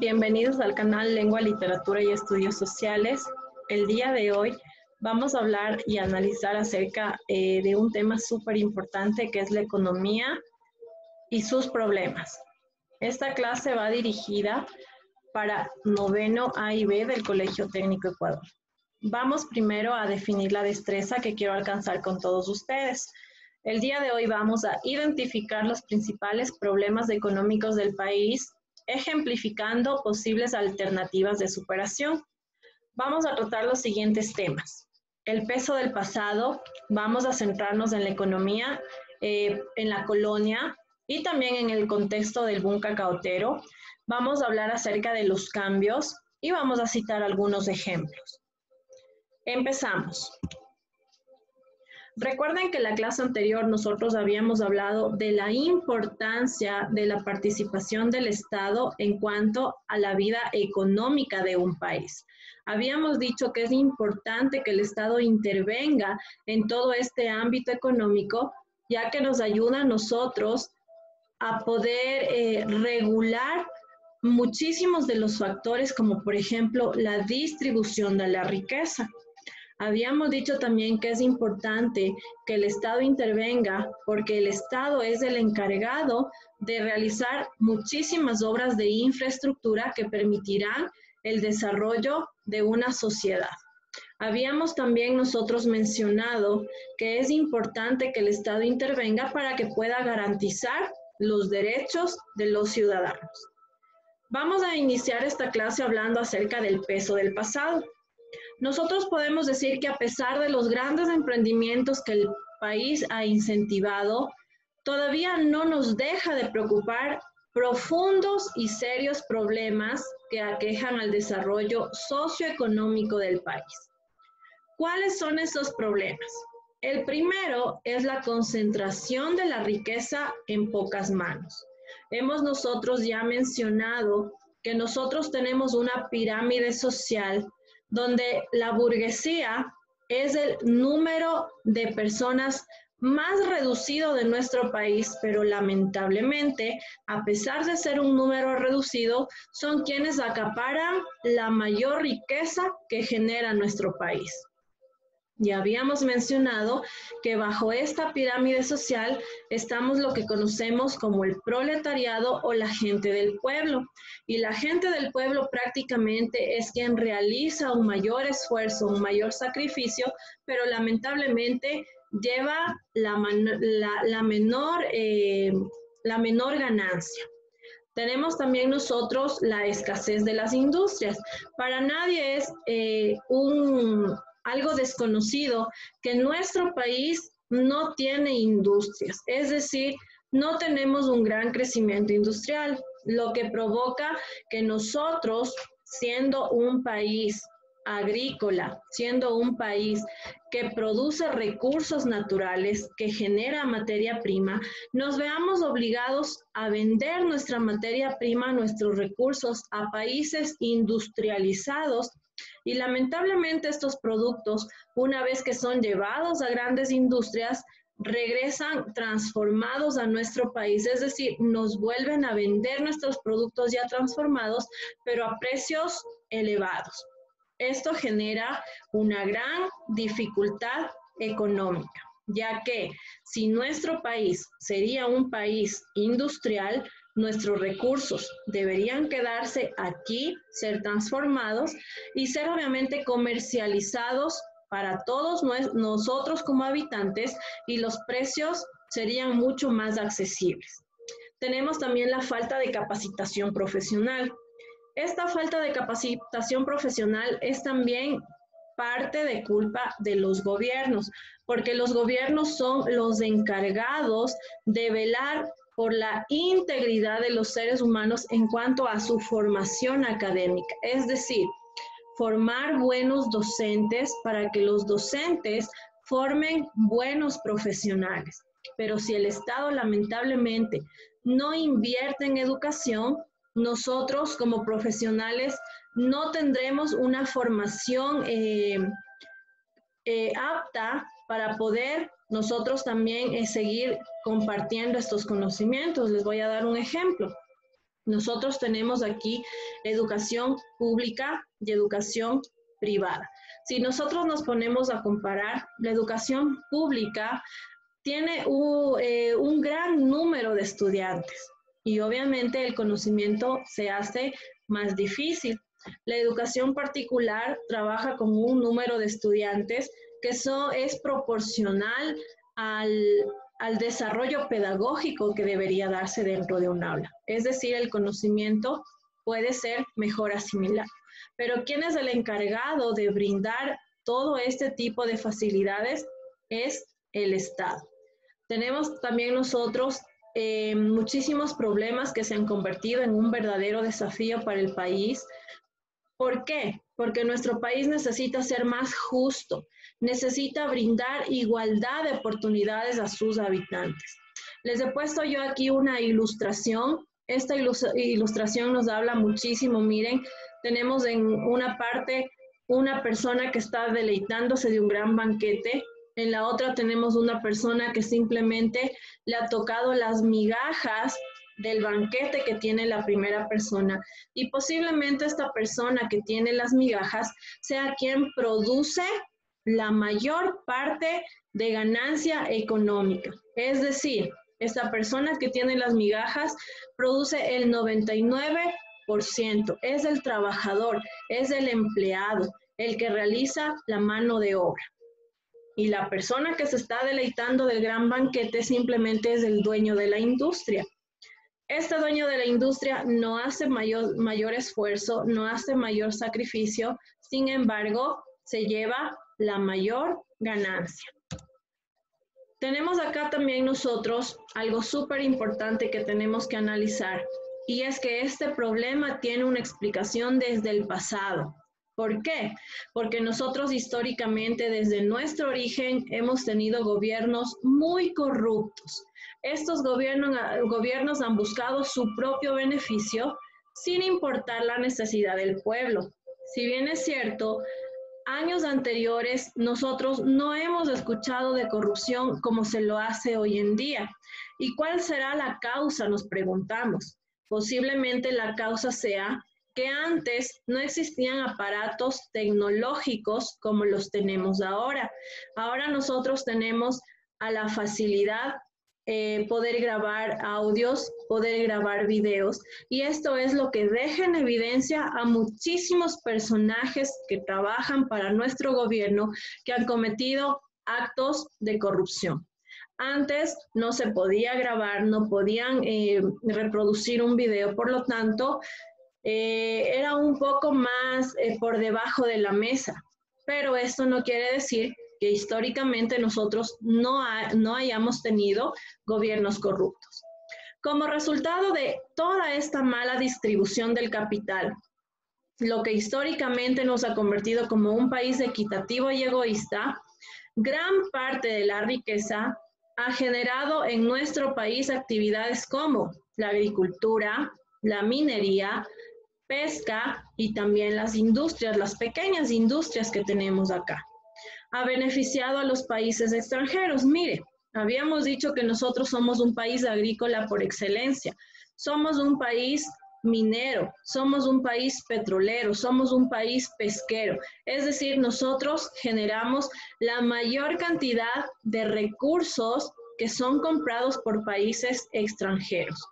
Bienvenidos al canal Lengua, Literatura y Estudios Sociales. El día de hoy vamos a hablar y analizar acerca de un tema súper importante que es la economía y sus problemas. Esta clase va dirigida para noveno A y B del Colegio Técnico Ecuador. Vamos primero a definir la destreza que quiero alcanzar con todos ustedes. El día de hoy vamos a identificar los principales problemas económicos del país, ejemplificando posibles alternativas de superación. Vamos a tratar los siguientes temas. El peso del pasado, vamos a centrarnos en la economía, en la colonia y también en el contexto del boom cacautero. Vamos a hablar acerca de los cambios y vamos a citar algunos ejemplos. Empezamos. Recuerden que en la clase anterior nosotros habíamos hablado de la importancia de la participación del Estado en cuanto a la vida económica de un país. Habíamos dicho que es importante que el Estado intervenga en todo este ámbito económico, ya que nos ayuda a nosotros a poder regular muchísimos de los factores, como por ejemplo la distribución de la riqueza. Habíamos dicho también que es importante que el Estado intervenga porque el Estado es el encargado de realizar muchísimas obras de infraestructura que permitirán el desarrollo de una sociedad. Habíamos también nosotros mencionado que es importante que el Estado intervenga para que pueda garantizar los derechos de los ciudadanos. Vamos a iniciar esta clase hablando acerca del peso del pasado. Nosotros podemos decir que a pesar de los grandes emprendimientos que el país ha incentivado, todavía no nos deja de preocupar profundos y serios problemas que aquejan al desarrollo socioeconómico del país. ¿Cuáles son esos problemas? El primero es la concentración de la riqueza en pocas manos. Hemos nosotros ya mencionado que nosotros tenemos una pirámide social donde la burguesía es el número de personas más reducido de nuestro país, pero lamentablemente, a pesar de ser un número reducido, son quienes acaparan la mayor riqueza que genera nuestro país. Ya habíamos mencionado que bajo esta pirámide social estamos lo que conocemos como el proletariado o la gente del pueblo. Y la gente del pueblo prácticamente es quien realiza un mayor esfuerzo, un mayor sacrificio, pero lamentablemente lleva la menor ganancia. Tenemos también nosotros la escasez de las industrias. Para nadie es algo desconocido que nuestro país no tiene industrias, es decir, no tenemos un gran crecimiento industrial, lo que provoca que nosotros, siendo un país agrícola, siendo un país que produce recursos naturales, que genera materia prima, nos veamos obligados a vender nuestra materia prima, nuestros recursos a países industrializados. Y lamentablemente estos productos, una vez que son llevados a grandes industrias, regresan transformados a nuestro país, es decir, nos vuelven a vender nuestros productos ya transformados, pero a precios elevados. Esto genera una gran dificultad económica, ya que si nuestro país sería un país industrial, nuestros recursos deberían quedarse aquí, ser transformados y ser obviamente comercializados para todos nosotros como habitantes y los precios serían mucho más accesibles. Tenemos también la falta de capacitación profesional. Esta falta de capacitación profesional es también parte de culpa de los gobiernos, porque los gobiernos son los encargados de velar por la integridad de los seres humanos en cuanto a su formación académica, es decir, formar buenos docentes para que los docentes formen buenos profesionales. Pero si el Estado lamentablemente no invierte en educación, nosotros como profesionales no tendremos una formación apta para poder nosotros también seguir compartiendo estos conocimientos. Les voy a dar un ejemplo. Nosotros tenemos aquí educación pública y educación privada. Si nosotros nos ponemos a comparar, la educación pública tiene un gran número de estudiantes y obviamente el conocimiento se hace más difícil. La educación particular trabaja con un número de estudiantes que es proporcional al desarrollo pedagógico que debería darse dentro de un aula. Es decir, el conocimiento puede ser mejor asimilado. Pero ¿quién es el encargado de brindar todo este tipo de facilidades? Es el Estado. Tenemos también nosotros muchísimos problemas que se han convertido en un verdadero desafío para el país. ¿Por qué? Porque nuestro país necesita ser más justo, necesita brindar igualdad de oportunidades a sus habitantes. Les he puesto yo aquí una ilustración. Esta ilustración nos habla muchísimo. Miren, tenemos en una parte una persona que está deleitándose de un gran banquete. En la otra tenemos una persona que simplemente le ha tocado las migajas del banquete que tiene la primera persona. Y posiblemente esta persona que tiene las migajas sea quien produce la mayor parte de ganancia económica. Es decir, esta persona que tiene las migajas produce el 99%. Es el trabajador, es el empleado, el que realiza la mano de obra. Y la persona que se está deleitando del gran banquete simplemente es el dueño de la industria. Este dueño de la industria no hace mayor esfuerzo, no hace mayor sacrificio, sin embargo, se lleva la mayor ganancia. Tenemos acá también nosotros algo súper importante que tenemos que analizar, y es que este problema tiene una explicación desde el pasado. ¿Por qué? Porque nosotros históricamente, desde nuestro origen, hemos tenido gobiernos muy corruptos. Estos gobiernos han buscado su propio beneficio sin importar la necesidad del pueblo. Si bien es cierto, años anteriores nosotros no hemos escuchado de corrupción como se lo hace hoy en día. ¿Y cuál será la causa? Nos preguntamos. Posiblemente la causa sea que antes no existían aparatos tecnológicos como los tenemos ahora. Ahora nosotros tenemos a la facilidad poder grabar audios, poder grabar videos, y esto es lo que deja en evidencia a muchísimos personajes que trabajan para nuestro gobierno que han cometido actos de corrupción. Antes no se podía grabar, no podían reproducir un video, por lo tanto, era un poco más por debajo de la mesa, pero esto no quiere decir que históricamente nosotros no hayamos tenido gobiernos corruptos. Como resultado de toda esta mala distribución del capital, lo que históricamente nos ha convertido como un país equitativo y egoísta, gran parte de la riqueza ha generado en nuestro país actividades como la agricultura, la minería, pesca y también las industrias, las pequeñas industrias que tenemos acá. Ha beneficiado a los países extranjeros. Mire, habíamos dicho que nosotros somos un país agrícola por excelencia. Somos un país minero, somos un país petrolero, somos un país pesquero. Es decir, nosotros generamos la mayor cantidad de recursos que son comprados por países extranjeros.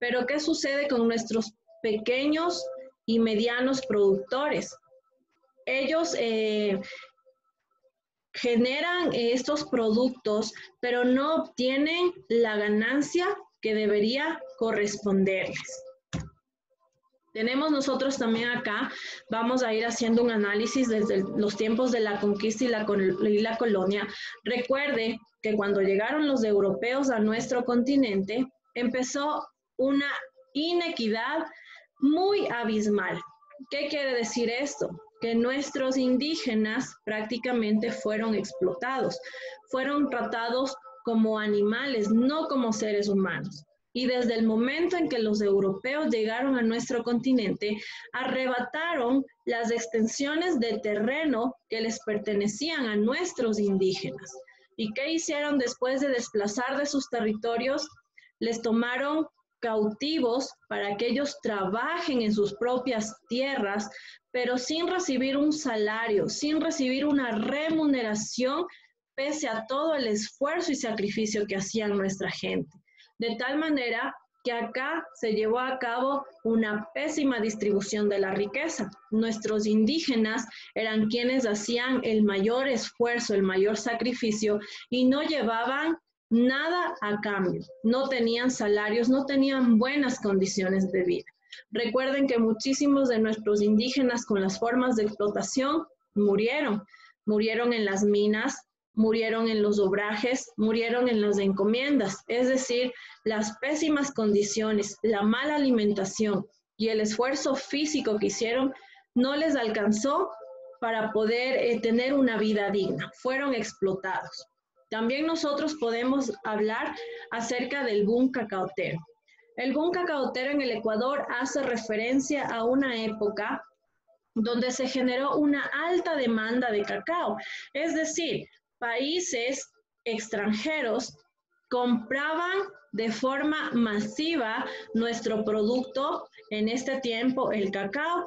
Pero ¿qué sucede con nuestros pequeños y medianos productores? Ellos generan estos productos, pero no obtienen la ganancia que debería corresponderles. Tenemos nosotros también acá, vamos a ir haciendo un análisis desde los tiempos de la conquista y la colonia. Recuerde que cuando llegaron los europeos a nuestro continente, empezó una inequidad muy abismal. ¿Qué quiere decir esto? Que nuestros indígenas prácticamente fueron explotados, fueron tratados como animales, no como seres humanos. Y desde el momento en que los europeos llegaron a nuestro continente, arrebataron las extensiones de terreno que les pertenecían a nuestros indígenas. ¿Y qué hicieron después de desplazar de sus territorios? Les tomaron cautivos para que ellos trabajen en sus propias tierras, pero sin recibir un salario, sin recibir una remuneración, pese a todo el esfuerzo y sacrificio que hacían nuestra gente. De tal manera que acá se llevó a cabo una pésima distribución de la riqueza. Nuestros indígenas eran quienes hacían el mayor esfuerzo, el mayor sacrificio y no llevaban nada a cambio. No tenían salarios, no tenían buenas condiciones de vida. Recuerden que muchísimos de nuestros indígenas con las formas de explotación murieron. Murieron en las minas, murieron en los obrajes, murieron en las encomiendas. Es decir, las pésimas condiciones, la mala alimentación y el esfuerzo físico que hicieron no les alcanzó para poder tener una vida digna. Fueron explotados. También nosotros podemos hablar acerca del boom cacautero. El boom cacautero en el Ecuador hace referencia a una época donde se generó una alta demanda de cacao. Es decir, países extranjeros compraban de forma masiva nuestro producto, en este tiempo el cacao,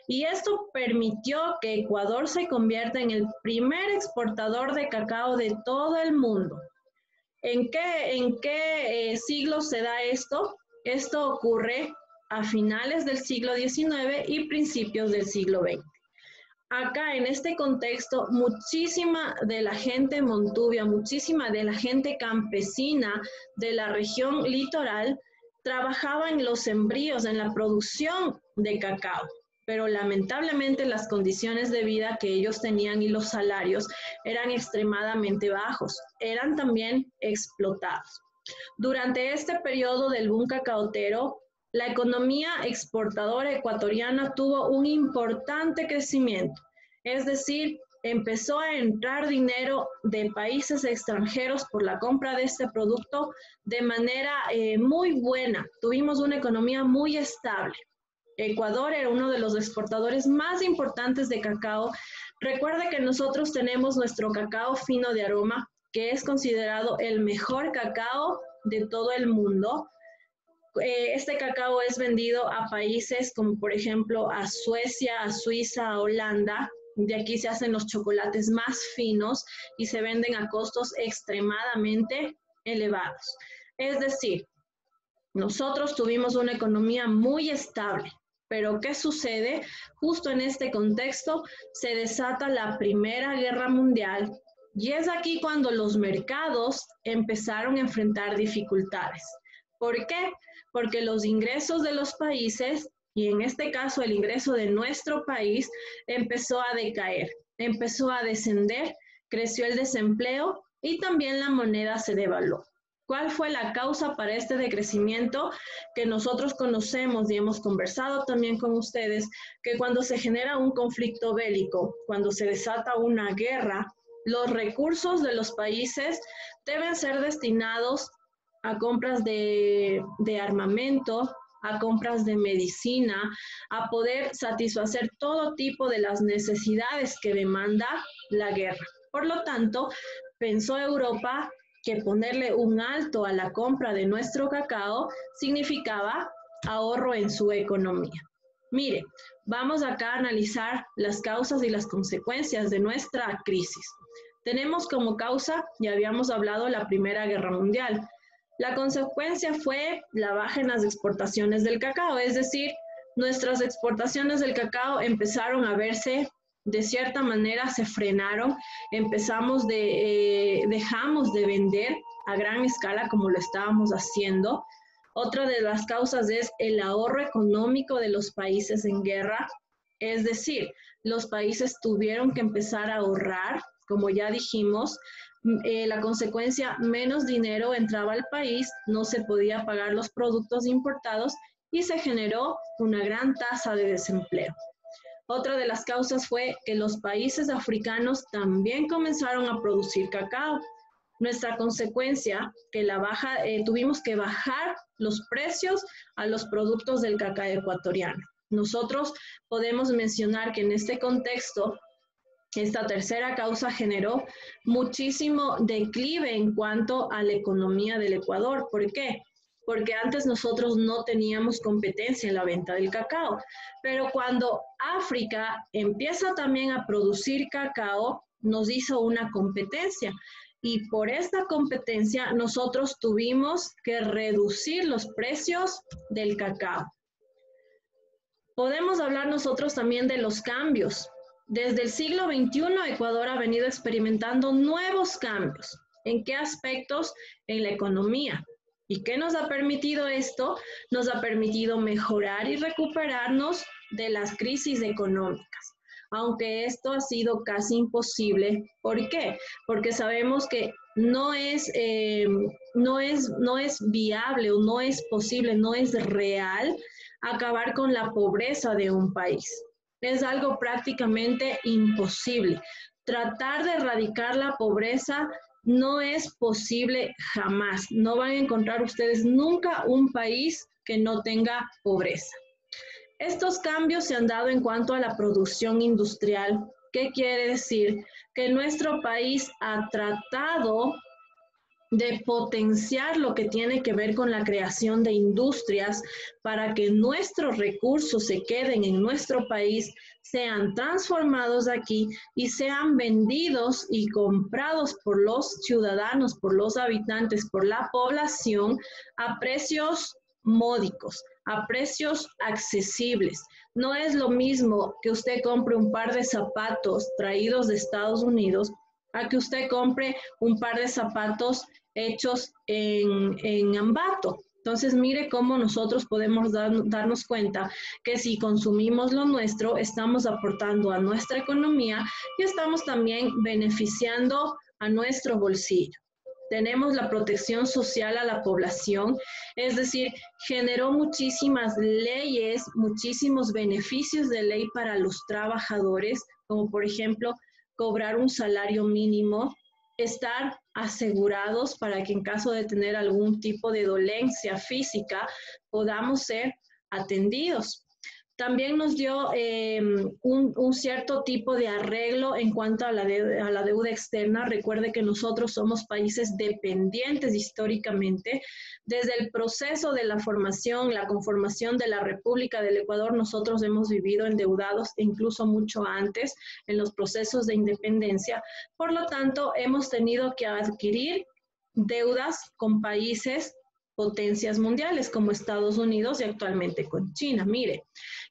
y esto permitió que Ecuador se convierta en el primer exportador de cacao de todo el mundo. ¿En qué siglo se da esto? Esto ocurre a finales del siglo XIX y principios del siglo XX. Acá en este contexto, muchísima de la gente montuvia, muchísima de la gente campesina de la región litoral trabajaba en los sembríos, en la producción de cacao, pero lamentablemente las condiciones de vida que ellos tenían y los salarios eran extremadamente bajos, eran también explotados. Durante este periodo del boom cacautero, la economía exportadora ecuatoriana tuvo un importante crecimiento, es decir, empezó a entrar dinero de países extranjeros por la compra de este producto de manera muy buena. Tuvimos una economía muy estable. Ecuador era uno de los exportadores más importantes de cacao. Recuerda que nosotros tenemos nuestro cacao fino de aroma, que es considerado el mejor cacao de todo el mundo. Este cacao es vendido a países como por ejemplo a Suecia, a Suiza, a Holanda. De aquí se hacen los chocolates más finos y se venden a costos extremadamente elevados. Es decir, nosotros tuvimos una economía muy estable, pero ¿qué sucede? Justo en este contexto se desata la Primera Guerra Mundial y es aquí cuando los mercados empezaron a enfrentar dificultades. ¿Por qué? Porque los ingresos de los países, y en este caso el ingreso de nuestro país, empezó a decaer, empezó a descender, creció el desempleo y también la moneda se devaluó. ¿Cuál fue la causa para este decrecimiento que nosotros conocemos y hemos conversado también con ustedes? Que cuando se genera un conflicto bélico, cuando se desata una guerra, los recursos de los países deben ser destinados a compras de armamento, a compras de medicina, a poder satisfacer todo tipo de las necesidades que demanda la guerra. Por lo tanto, pensó Europa que ponerle un alto a la compra de nuestro cacao significaba ahorro en su economía. Mire, vamos acá a analizar las causas y las consecuencias de nuestra crisis. Tenemos como causa, ya habíamos hablado, la Primera Guerra Mundial. La consecuencia fue la baja en las exportaciones del cacao, es decir, nuestras exportaciones del cacao empezaron a verse, de cierta manera se frenaron, dejamos de vender a gran escala como lo estábamos haciendo. Otra de las causas es el ahorro económico de los países en guerra, es decir, los países tuvieron que empezar a ahorrar, como ya dijimos. La consecuencia, menos dinero entraba al país, no se podía pagar los productos importados y se generó una gran tasa de desempleo. Otra de las causas fue que los países africanos también comenzaron a producir cacao. Nuestra consecuencia, que tuvimos que bajar los precios a los productos del cacao ecuatoriano. Nosotros podemos mencionar que en este contexto, esta tercera causa generó muchísimo declive en cuanto a la economía del Ecuador. ¿Por qué? porque antes nosotros no teníamos competencia en la venta del cacao. Pero cuando África empieza también a producir cacao, nos hizo una competencia. Y por esta competencia nosotros tuvimos que reducir los precios del cacao. Podemos hablar nosotros también de los cambios. Desde el siglo XXI, Ecuador ha venido experimentando nuevos cambios. ¿En qué aspectos? En la economía. ¿Y qué nos ha permitido esto? Nos ha permitido mejorar y recuperarnos de las crisis económicas. Aunque esto ha sido casi imposible. ¿Por qué? Porque sabemos que no es viable o no es posible, no es real acabar con la pobreza de un país. Es algo prácticamente imposible. Tratar de erradicar la pobreza no es posible jamás. No van a encontrar ustedes nunca un país que no tenga pobreza. Estos cambios se han dado en cuanto a la producción industrial. ¿Qué quiere decir? Que nuestro país ha tratado de potenciar lo que tiene que ver con la creación de industrias para que nuestros recursos se queden en nuestro país, sean transformados aquí y sean vendidos y comprados por los ciudadanos, por los habitantes, por la población a precios módicos, a precios accesibles. No es lo mismo que usted compre un par de zapatos traídos de Estados Unidos a que usted compre un par de zapatos hechos en Ambato. Entonces, mire cómo nosotros podemos darnos cuenta que si consumimos lo nuestro, estamos aportando a nuestra economía y estamos también beneficiando a nuestro bolsillo. Tenemos la protección social a la población, es decir, generó muchísimas leyes, muchísimos beneficios de ley para los trabajadores, como por ejemplo, cobrar un salario mínimo, estar asegurados para que en caso de tener algún tipo de dolencia física podamos ser atendidos. También nos dio un cierto tipo de arreglo en cuanto a la deuda externa. Recuerde que nosotros somos países dependientes históricamente. Desde el proceso de la formación, la conformación de la República del Ecuador, nosotros hemos vivido endeudados incluso mucho antes en los procesos de independencia. Por lo tanto, hemos tenido que adquirir deudas con países potencias mundiales como Estados Unidos y actualmente con China. Mire,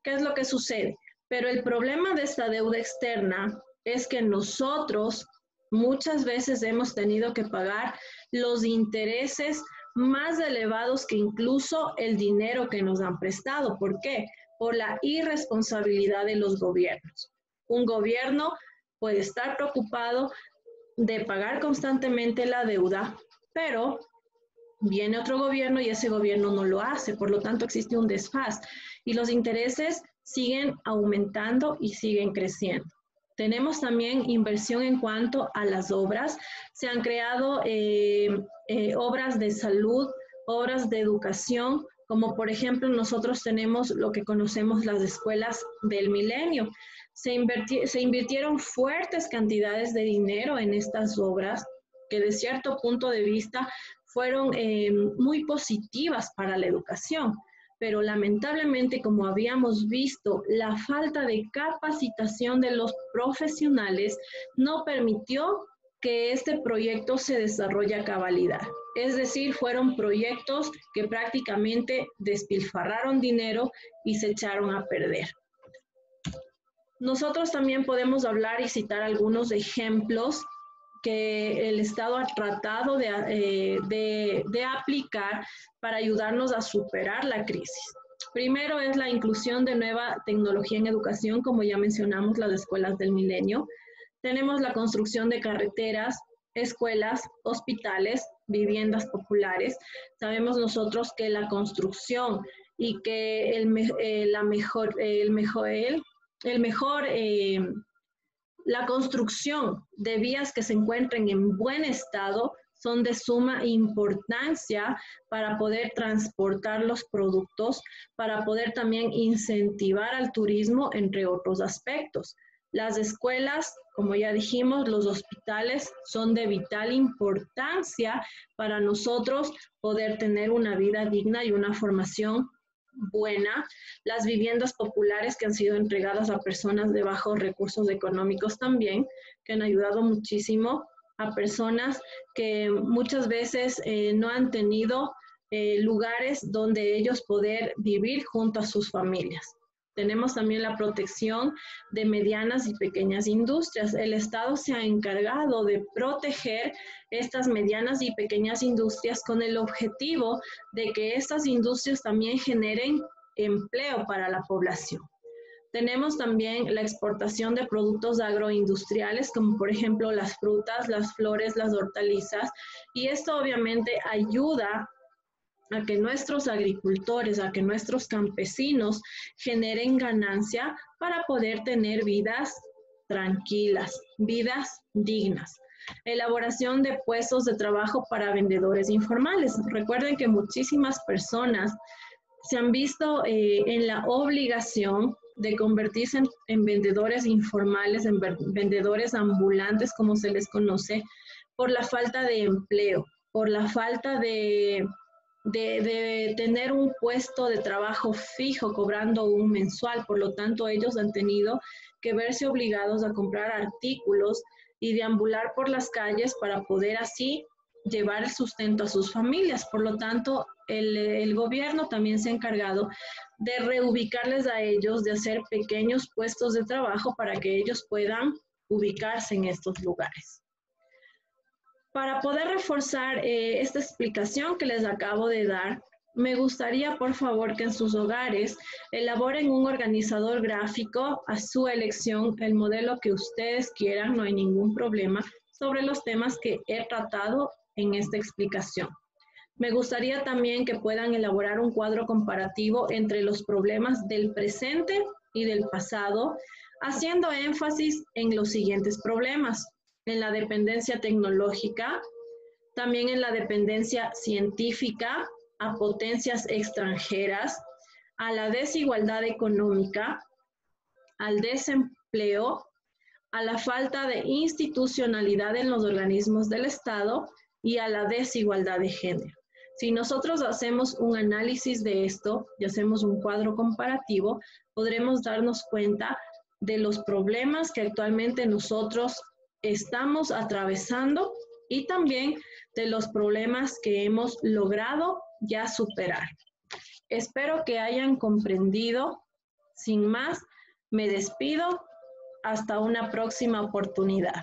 ¿qué es lo que sucede? Pero el problema de esta deuda externa es que nosotros muchas veces hemos tenido que pagar los intereses más elevados que incluso el dinero que nos han prestado. ¿Por qué? Por la irresponsabilidad de los gobiernos. Un gobierno puede estar preocupado de pagar constantemente la deuda, pero viene otro gobierno y ese gobierno no lo hace, por lo tanto existe un desfase y los intereses siguen aumentando y siguen creciendo. Tenemos también inversión en cuanto a las obras. Se han creado obras de salud, obras de educación, como por ejemplo nosotros tenemos lo que conocemos las escuelas del milenio. Se invirtieron fuertes cantidades de dinero en estas obras que de cierto punto de vista fueron muy positivas para la educación, pero lamentablemente, como habíamos visto, la falta de capacitación de los profesionales no permitió que este proyecto se desarrolle a cabalidad. Es decir, fueron proyectos que prácticamente despilfarraron dinero y se echaron a perder. Nosotros también podemos hablar y citar algunos ejemplos que el Estado ha tratado de aplicar para ayudarnos a superar la crisis. Primero es la inclusión de nueva tecnología en educación, como ya mencionamos, las escuelas del milenio. Tenemos la construcción de carreteras, escuelas, hospitales, viviendas populares. Sabemos nosotros que la construcción y que la construcción de vías que se encuentren en buen estado son de suma importancia para poder transportar los productos, para poder también incentivar al turismo, entre otros aspectos. Las escuelas, como ya dijimos, los hospitales son de vital importancia para nosotros poder tener una vida digna y una formación buena. Las viviendas populares que han sido entregadas a personas de bajos recursos económicos también, que han ayudado muchísimo a personas que muchas veces no han tenido lugares donde ellos poder vivir junto a sus familias. Tenemos también la protección de medianas y pequeñas industrias. El Estado se ha encargado de proteger estas medianas y pequeñas industrias con el objetivo de que estas industrias también generen empleo para la población. Tenemos también la exportación de productos agroindustriales, como por ejemplo las frutas, las flores, las hortalizas, y esto obviamente ayuda a que nuestros agricultores, a que nuestros campesinos generen ganancia para poder tener vidas tranquilas, vidas dignas. Elaboración de puestos de trabajo para vendedores informales. Recuerden que muchísimas personas se han visto en la obligación de convertirse en vendedores informales, en vendedores ambulantes, como se les conoce, por la falta de empleo, por la falta de tener un puesto de trabajo fijo cobrando un mensual. Por lo tanto, ellos han tenido que verse obligados a comprar artículos y deambular por las calles para poder así llevar el sustento a sus familias. Por lo tanto, el gobierno también se ha encargado de reubicarles a ellos, de hacer pequeños puestos de trabajo para que ellos puedan ubicarse en estos lugares. Para poder reforzar esta explicación que les acabo de dar, me gustaría, por favor, que en sus hogares elaboren un organizador gráfico a su elección, el modelo que ustedes quieran, no hay ningún problema, sobre los temas que he tratado en esta explicación. Me gustaría también que puedan elaborar un cuadro comparativo entre los problemas del presente y del pasado, haciendo énfasis en los siguientes problemas: en la dependencia tecnológica, también en la dependencia científica a potencias extranjeras, a la desigualdad económica, al desempleo, a la falta de institucionalidad en los organismos del Estado y a la desigualdad de género. Si nosotros hacemos un análisis de esto y hacemos un cuadro comparativo, podremos darnos cuenta de los problemas que actualmente nosotros estamos atravesando y también de los problemas que hemos logrado ya superar. Espero que hayan comprendido. Sin más, me despido. Hasta una próxima oportunidad.